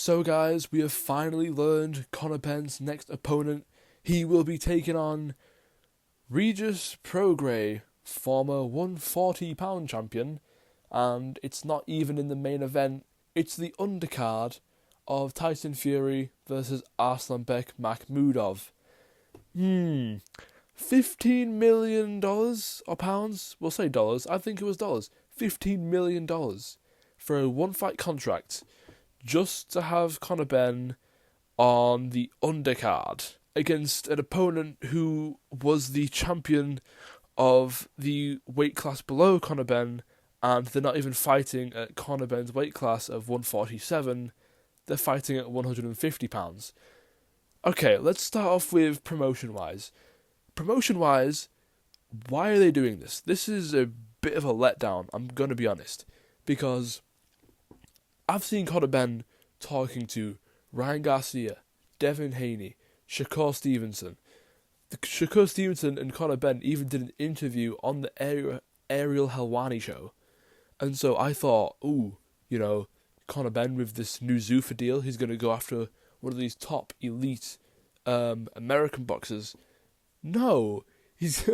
So guys, we have finally learned Conor Benn's next opponent. He will be taking on Regis Prograis, former 140-pound champion, and it's not even in the main event, it's the undercard of Tyson Fury versus Arslanbek Makhmudov. $15 million or pounds? We'll say dollars. I think it was dollars. $15 million for a one-fight contract just to have Conor Benn on the undercard against an opponent who was the champion of the weight class below Conor Benn, and they're not even fighting at Conor Benn's weight class of 147, they're fighting at 150 pounds. Okay, let's start off with promotion-wise. Promotion-wise, why are they doing this? This is a bit of a letdown, I'm going to be honest, because I've seen Conor Benn talking to Ryan Garcia, Devin Haney, Shakur Stevenson. Shakur Stevenson and Conor Benn even did an interview on the Ariel Helwani show. And so I thought, Conor Benn with this new Zuffa deal, he's going to go after one of these top elite American boxers. No, he's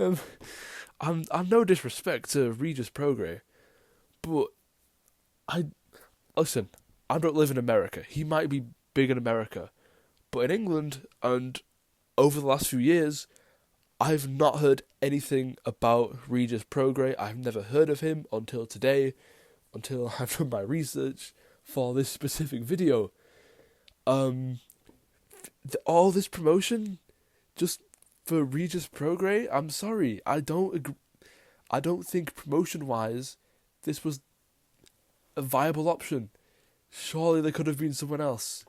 I'm no disrespect to Regis Prograis, but I don't live in America. He might be big in America, but in England and over the last few years, I've not heard anything about Regis Prograis. I've never heard of him until today, until I've done my research for this specific video. All this promotion just for Regis Prograis. I'm sorry, I don't think promotion-wise this was a viable option. Surely there could have been someone else.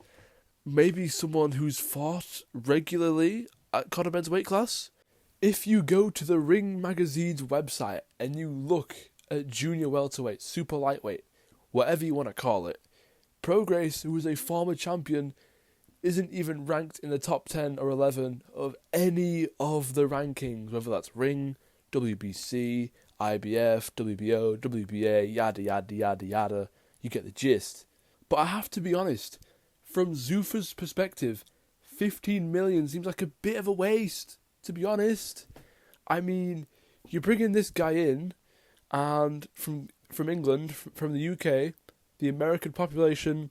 Maybe someone who's fought regularly at Conor Benn's weight class. If you go to the Ring Magazine's website and you look at junior welterweight, super lightweight, whatever you want to call it, Prograis, who is a former champion, isn't even ranked in the top 10 or 11 of any of the rankings, whether that's Ring, WBC, IBF, WBO, WBA, yada yada yada yada. You get the gist. But I have to be honest, from Zuffa's perspective, 15 million seems like a bit of a waste, to be honest. I mean, you're bringing this guy in, and from England, from the UK, the American population,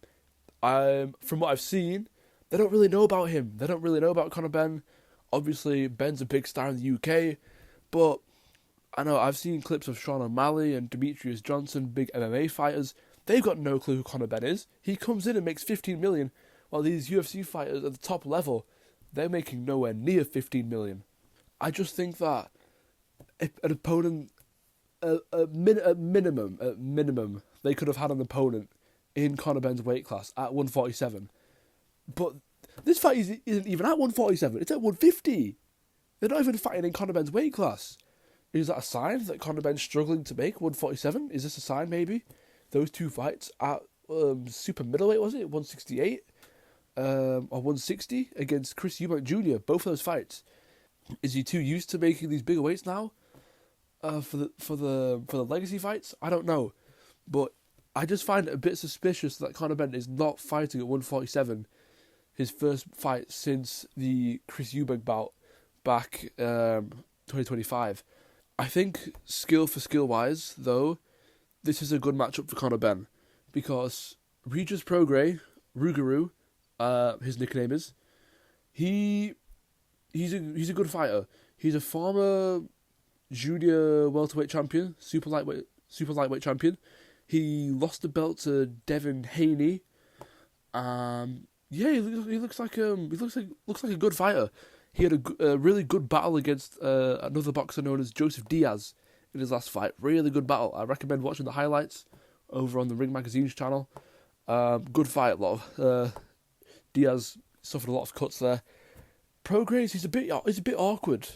from what I've seen, they don't really know about him. They don't really know about Conor Benn. Obviously, Ben's a big star in the UK, but I know I've seen clips of Sean O'Malley and Demetrius Johnson, big MMA fighters. They've got no clue who Conor Benn is. He comes in and makes 15 million, while these UFC fighters at the top level, they're making nowhere near 15 million. I just think that an opponent, at minimum, they could have had an opponent in Conor Benn's weight class at 147. But this fight isn't even at 147, it's at 150. They're not even fighting in Conor Benn's weight class. Is that a sign that Conor Benn's struggling to make 147? Is this a sign, maybe? Those two fights at super middleweight, was it? 168 or 160 against Chris Eubank Jr., both of those fights. Is he too used to making these bigger weights now for the legacy fights? I don't know. But I just find it a bit suspicious that Conor Benn is not fighting at 147, his first fight since the Chris Eubank bout back 2025. I think skill for skill wise, though, this is a good matchup for Conor Benn, because Regis Prograis, Rougarou, his nickname is, he's a good fighter. He's a former junior welterweight champion, super lightweight champion. He lost the belt to Devin Haney. He looks like a good fighter. He had a really good battle against another boxer known as Joseph Diaz in his last fight. Really good battle. I recommend watching the highlights over on the Ring Magazine's channel. Good fight. Diaz suffered a lot of cuts there. Prograis, he's a bit awkward.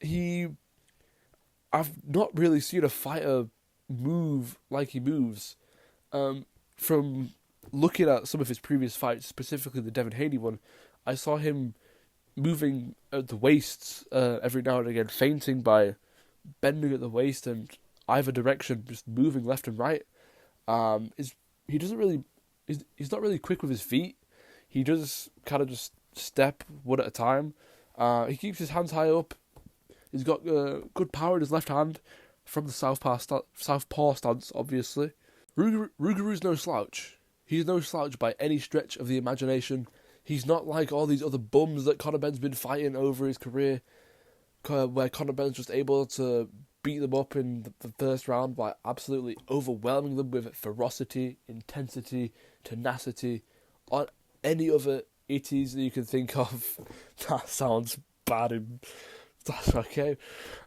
I've not really seen a fighter move like he moves. From looking at some of his previous fights, specifically the Devin Haney one, I saw him moving at the waist every now and again, feinting by bending at the waist and either direction, just moving left and right. He's not really quick with his feet. He does kind of just step one at a time. He keeps his hands high up. He's got good power in his left hand from the southpaw stance, obviously. Rougarou's no slouch. He's no slouch by any stretch of the imagination. He's not like all these other bums that Conor Benn's been fighting over his career, where Conor Benn's just able to beat them up in the first round by absolutely overwhelming them with ferocity, intensity, tenacity, on any other itties that you can think of. That sounds bad. That's okay.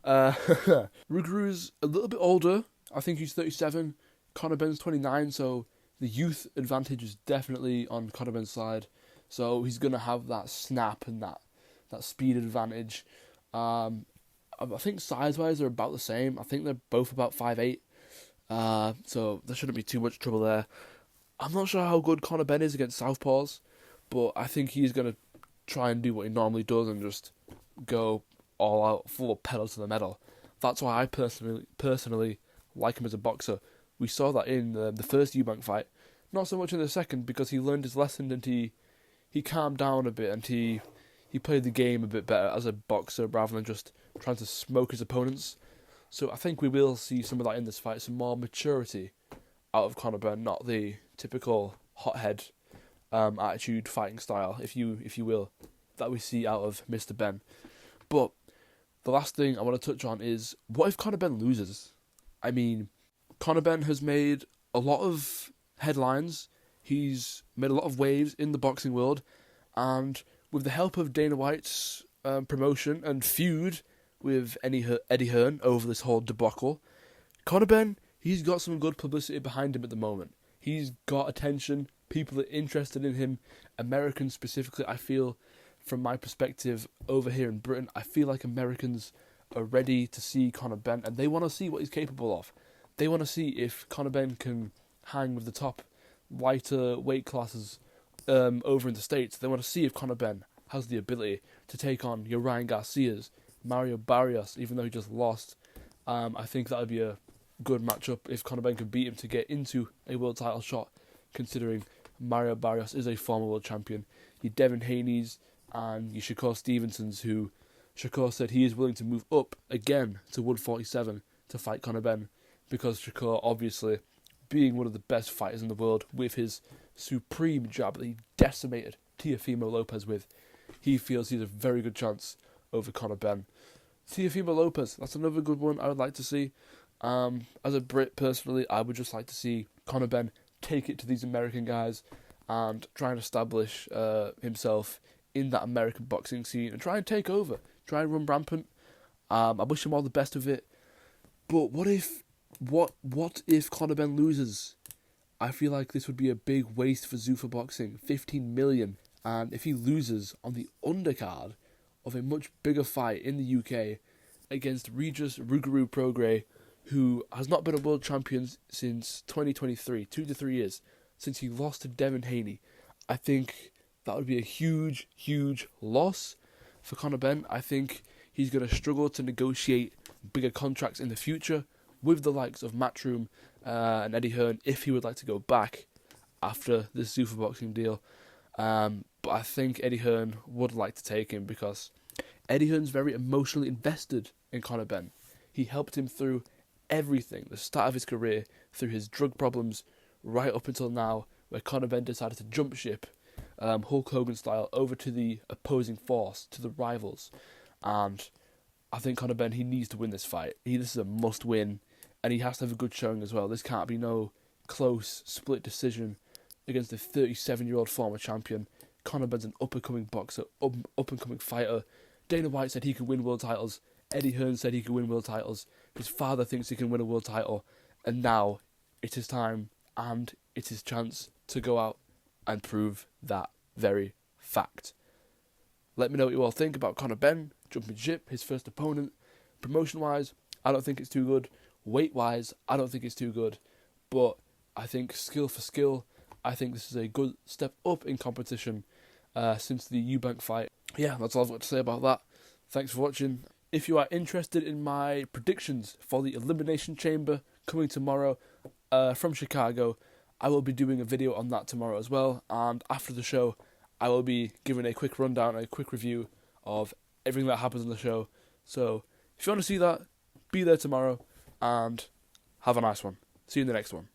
Rougarou's a little bit older. I think he's 37. Conor Benn's 29, so the youth advantage is definitely on Conor Benn's side. So he's going to have that snap and that speed advantage. I think size-wise they're about the same. I think they're both about 5'8". So there shouldn't be too much trouble there. I'm not sure how good Conor Benn is against southpaws, but I think he's going to try and do what he normally does and just go all out, full pedal to the metal. That's why I personally like him as a boxer. We saw that in the first Eubank fight. Not so much in the second, because he learned his lesson and he calmed down a bit and he played the game a bit better as a boxer rather than just trying to smoke his opponents. So I think we will see some of that in this fight, some more maturity out of Conor Benn, not the typical hothead attitude fighting style, if you will, that we see out of Mr. Benn. But the last thing I want to touch on is, what if Conor Benn loses? I mean, Conor Benn has made a lot of headlines. He's made a lot of waves in the boxing world, and with the help of Dana White's promotion and feud with Eddie Hearn over this whole debacle, Conor Benn, he's got some good publicity behind him at the moment. He's got attention, people are interested in him, Americans specifically. I feel, from my perspective over here in Britain, I feel like Americans are ready to see Conor Benn, and they want to see what he's capable of. They want to see if Conor Benn can hang with the top lighter weight classes over in the States. They want to see if Conor Benn has the ability to take on your Ryan Garcias, Mario Barrios, even though he just lost. I think that would be a good matchup if Conor Benn could beat him to get into a world title shot, considering Mario Barrios is a former world champion. Your Devin Haney's and your Shakur Stevenson's, who Shakur said he is willing to move up again to 147 to fight Conor Benn, because Shakur, obviously, being one of the best fighters in the world with his supreme jab that he decimated Teofimo Lopez with, he feels he's a very good chance over Conor Benn. Teofimo Lopez, that's another good one I would like to see. As a Brit, personally, I would just like to see Conor Benn take it to these American guys and try and establish himself in that American boxing scene and try and take over, try and run rampant. I wish him all the best of it. But what if Conor Benn loses? I feel like this would be a big waste for Zuffa Boxing. 15 million. And if he loses on the undercard of a much bigger fight in the UK against Regis Prograis, who has not been a world champion since 2023, 2 to 3 years, since he lost to Devin Haney, I think that would be a huge, huge loss for Conor Benn. I think he's going to struggle to negotiate bigger contracts in the future with the likes of Matchroom and Eddie Hearn, if he would like to go back after this Zuffa Boxing deal. But I think Eddie Hearn would like to take him, because Eddie Hearn's very emotionally invested in Conor Benn. He helped him through everything, the start of his career, through his drug problems, right up until now, where Conor Benn decided to jump ship, Hulk Hogan style, over to the opposing force, to the rivals. And I think Conor Benn, he needs to win this fight. This is a must win, and he has to have a good showing as well. This can't be no close split decision against a 37-year-old former champion. Conor Benn's an up-and-coming boxer, up-and-coming fighter. Dana White said he could win world titles. Eddie Hearn said he could win world titles. His father thinks he can win a world title. And now it's his time, and it's his chance to go out and prove that very fact. Let me know what you all think about Conor Benn jumping ship, his first opponent. Promotion-wise, I don't think it's too good. Weight-wise, I don't think it's too good. But I think skill for skill, I think this is a good step up in competition since the Eubank fight. Yeah, that's all I've got to say about that. Thanks for watching. If you are interested in my predictions for the Elimination Chamber coming tomorrow from Chicago, I will be doing a video on that tomorrow as well. And after the show, I will be giving a quick rundown, a quick review of everything that happens on the show. So if you want to see that, be there tomorrow, and have a nice one. See you in the next one.